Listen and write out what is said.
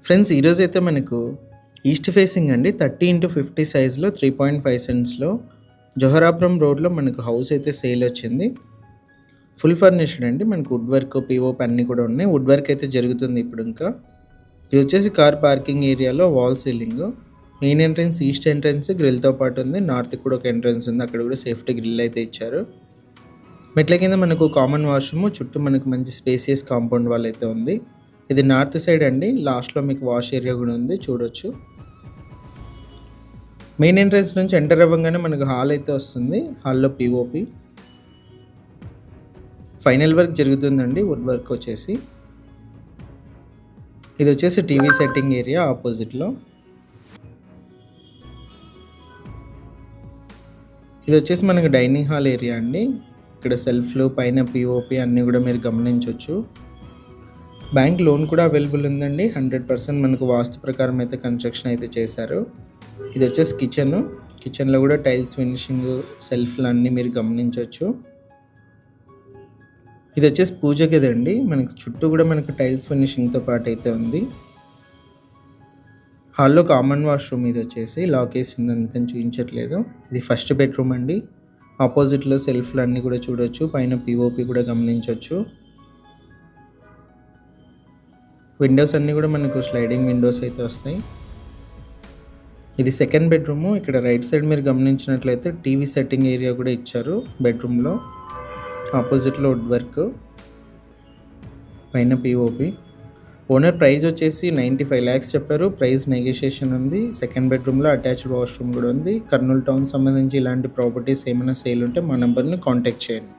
Friends ఈరోజైతే మనకు east facing అండి 30x50 సైజ్లో 3.5 సెంట్స్లో జొహరాపురం రోడ్లో మనకు హౌస్ అయితే సేల్ వచ్చింది. ఫుల్ ఫర్నిష్డ్ అండి. మనకు వుడ్ వర్క్ పిఓపి అన్నీ కూడా ఉన్నాయి. వుడ్ వర్క్ అయితే జరుగుతుంది ఇప్పుడు. ఇంకా ఇది వచ్చేసి కార్ పార్కింగ్ ఏరియాలో wall ceiling. Main entrance east entrance గ్రిల్తో పాటు ఉంది. నార్త్ కూడా ఒక ఎంట్రన్స్ ఉంది, అక్కడ కూడా సేఫ్టీ గ్రిల్ అయితే ఇచ్చారు. మెట్ల కింద మనకు కామన్ వాష్రూమ్, చుట్టూ మనకు మంచి స్పేసియస్ కాంపౌండ్ వాల్ అయితే ఉంది. ఇది నార్త్ సైడ్ అండి. లాస్ట్లో మీకు వాష్ ఏరియా కూడా ఉంది, చూడొచ్చు. మెయిన్ ఎంట్రన్స్ నుంచి ఎంటర్ అవ్వగానే మనకు హాల్ అయితే వస్తుంది. హాల్లో పిఓపి ఫైనల్ వర్క్ జరుగుతుందండి. వుడ్ వర్క్ వచ్చేసి ఇది వచ్చేసి టీవీ సెట్టింగ్ ఏరియా ఆపోజిట్లో. ఇది వచ్చేసి మనకు డైనింగ్ హాల్ ఏరియా అండి. ఇక్కడ సెల్ఫ్లు పైన పిఓపి అన్నీ కూడా మీరు గమనించవచ్చు. బ్యాంక్ లోన్ కూడా అవైలబుల్ ఉందండి. 100% మనకు వాస్తు ప్రకారం అయితే కన్స్ట్రక్షన్ అయితే చేశారు. ఇది వచ్చేసి కిచెన్లో కూడా టైల్స్ ఫినిషింగ్, సెల్ఫ్లు అన్నీ మీరు గమనించవచ్చు. ఇది వచ్చేసి పూజ గది అండి. మనకి చుట్టూ కూడా మనకు టైల్స్ ఫినిషింగ్తో పాటు అయితే ఉంది. హాల్లో కామన్ వాష్రూమ్ ఇది వచ్చేసి లాక్ వేసి ఉంది, అందుకని చూపించట్లేదు. ఇది ఫస్ట్ బెడ్రూమ్ అండి. ఆపోజిట్లో సెల్ఫ్లు అన్నీ కూడా చూడొచ్చు. పైన పిఓపి కూడా గమనించవచ్చు. విండోస్ అన్నీ కూడా మనకు స్లైడింగ్ విండోస్ అయితే వస్తాయి. ఇది సెకండ్ బెడ్రూము. ఇక్కడ రైట్ సైడ్ మీరు గమనించినట్లయితే టీవీ సెట్టింగ్ ఏరియా కూడా ఇచ్చారు బెడ్రూమ్లో. ఆపోజిట్లో వుడ్ వర్క్, పైన పిఓపి. ఓనర్ ప్రైస్ వచ్చేసి 95 lakhs చెప్పారు. ప్రైస్ నెగోషియేషన్ ఉంది. సెకండ్ బెడ్రూమ్లో అటాచ్డ్ వాష్రూమ్ కూడా ఉంది. కర్నూలు టౌన్ సంబంధించి ఇలాంటి ప్రాపర్టీస్ ఏమైనా సేల్ ఉంటే మా నెంబర్ని కాంటాక్ట్ చేయండి.